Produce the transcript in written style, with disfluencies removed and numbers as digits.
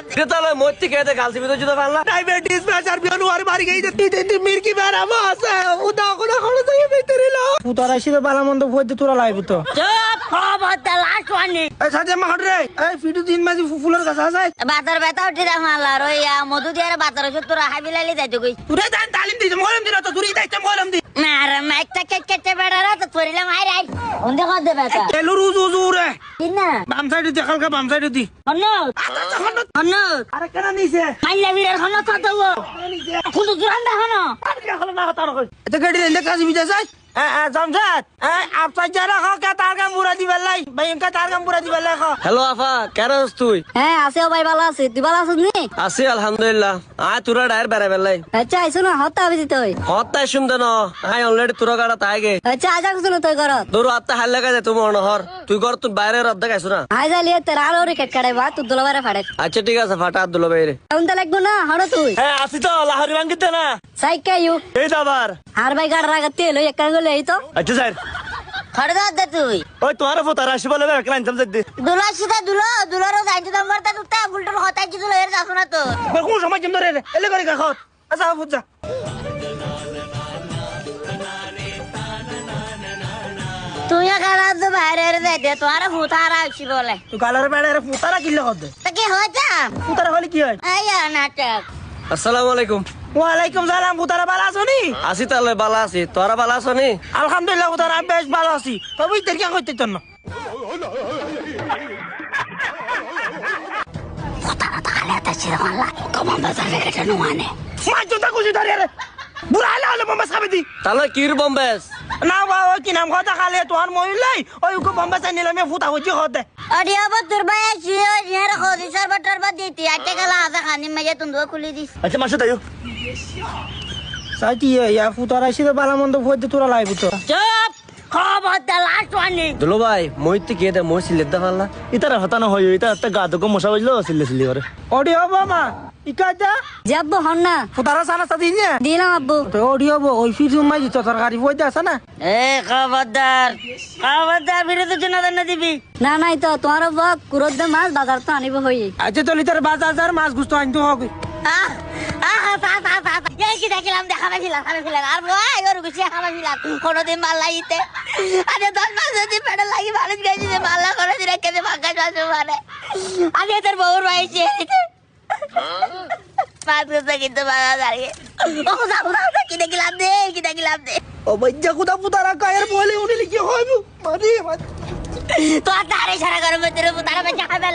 গেলাম তাহলে মরতে খেতে গালছি ভিতর জুতো পারলাম ডায়াবেটিস প্রেসার বিয়ানুয়ার মারি গই যে তিন মিরকি বেরা মাস উদা কোনা খড় যাই ভিতরে লো পুতারা শিবে বালা মন্দ ফইতে তোরা লাইব তো চুপ খবরদার লাস্ট ওয়ার্নিং এই সাজে মা হট রে এই ফিটু দিন মাঝি ফুলের কাছে আছে বাজার বেতা উঠি দেখ মাল্লার ওই মধু দিয়ে বাজার ওষুধ তোরা হাবিলালি যাইতে কই তুই দান তালিম দিছ মলম দিন তো তুই দাইতে মলম দি মার মাইকটা কেটে বেড়ারা তো তোরিলে মাই রাই ওন্দে কর দে বেটা তেলু রুজু রে কিনা বাম সাইডে দেখাল কা বাম সাইডে দি অন্য অন্য আরে কেন নিছে মাইলা বিড়ার খন্ন তো দেবো কিন্তু দুরান দেখানো এটা গাড়ি লেন্দে কাজ বিজা যাই জমজাত আপা যারা খ কা তার কাম পুরা দিবার লাই ভাই এনকা তার কাম পুরা দিবার লাই খ হ্যালো আফা কেন আছিস তুই হ্যাঁ আছে ভাই ভালো আছে তুই ভালো আছিস নি আছি আলহামদুলিল্লাহ আয় তোরা ডায়ের বেড়াই বেলাই আচ্ছা আইসো না হতা আবি দিতে হই হত্যায় শুনতে ন আয় অলরেডি তোরা গাড়া তাই গে আচ্ছা আজা কিছু তুই কর তোর আত্মা হাল লাগা যায় তুমি অনহর তুই কর তুই বাইরে রদ্দা গাইছ না আই যালিয়ে তোর আলো রে কেট কাটাই বা তুই দোলা বারে ফাড়ে আচ্ছা ঠিক আছে ফাটা আব্দুল্লাহ বাইরে এখন তো লাগবো না হড় তুই হ্যাঁ আসি তো লাহরি ভাঙ্গিতে না সাইকা ইউ এই তো আবার আর ভাই গাড় রাগাতে লই এক গলে এই তো আচ্ছা স্যার খড় দাও দে তুই ওই তোমার ফোতা রাশি বলে ক্লাইন্ট সামনে দে দুলা সিধা দুলারও যাইতে নাম্বার তা তুই উল্টো হতাই কি দুলা এর যাস না তো কোন সময় জিম ধরে এলে করে কা খত আচ্ছা ফুজা তুই গাড়া তো বাইরে রে দে তোরা ফুতারা আইছি বলে তুই গালার বেড়ে ফুতারা কিল্লে কর দে তা কি হইতা ফুতারা হলে কি হয় আয়া নাটক আসসালামু আলাইকুম ওয়ালাইকুম সালাম ফুতারা ভালো আছো নি আসি তাহলে বালা আছি তোরা বালা আছো নি আলহামদুলিল্লাহ ফুতারা আমি বেশ ভালো আছি তবে ইতের কি কইতে তোর না ফুতারা তাহলে তা চিরকাল লাগে কমন বাজার রেখে নুমানে মা জুতা কুচি ধরে রে বুড়া হলে বম্বা সাবে দি তাহলে কির বম্বেস না বাবা কি নাম কথা খালে তোর মহিলাই ওই উকে বম্বা চাই নিলাম ফুটা হচ্ছে হতে অডিও বতুর ভাই আছি ও ইয়ার খোদি সরবটর বাদ দিতি আটে গেলা আদা খানি মেজে তুই খুলি দিস আচ্ছা মাসে তাইও সাইটি ইয়া ফুটারা শিবে বালা মন্দ ফইতে তোরা লাইব তো চুপ খবরদার লাস্ট ওয়ার্নিং দুলো ভাই মইতে কে দে মই সিলে দা পারলা ইতারা হতানো হই ইতা একটা গাদক মশা হইলো সিলে সিলে করে অডিও বাবা ইকাজা যাবো হন্না ফুটারা সানা সাদি নে দিলাম আব্বু তো অডিও বো ওই ফিজু মাই তো তরকারি ফইতে আছে না এ খবরদার বিরুদ্ধে জনাদার না দিবি না নাই তো তোমার বক কুরদ মাছ বাজার তো আনিব হই আচ্ছা তো লিটার বাজার মাছ গুস্ত আনতে হবে কি দেখিলাম দেখাবে ফিলাম আর ভাই ওর গুছিয়ে খাবে ফিলাম কোনোদিন মাল লাগিতে আরে 10 মাস যদি পেটে লাগি মানুষ গেছি যে মাল্লা করে দিলে কেটে ফাঁকা যাচ্ছে মানে আমি তোর বউর ভাই চেয়ে মাছ গুছতে কিন্তু বাজার দাঁড়িয়ে কি দেখিলাম দে ও বজ্জা কুদা ফুটারা কায়ের বলে উনি কি হবে মানে তো আর তারে সারা গরম ভিতরে তারা বেঁচে খাবে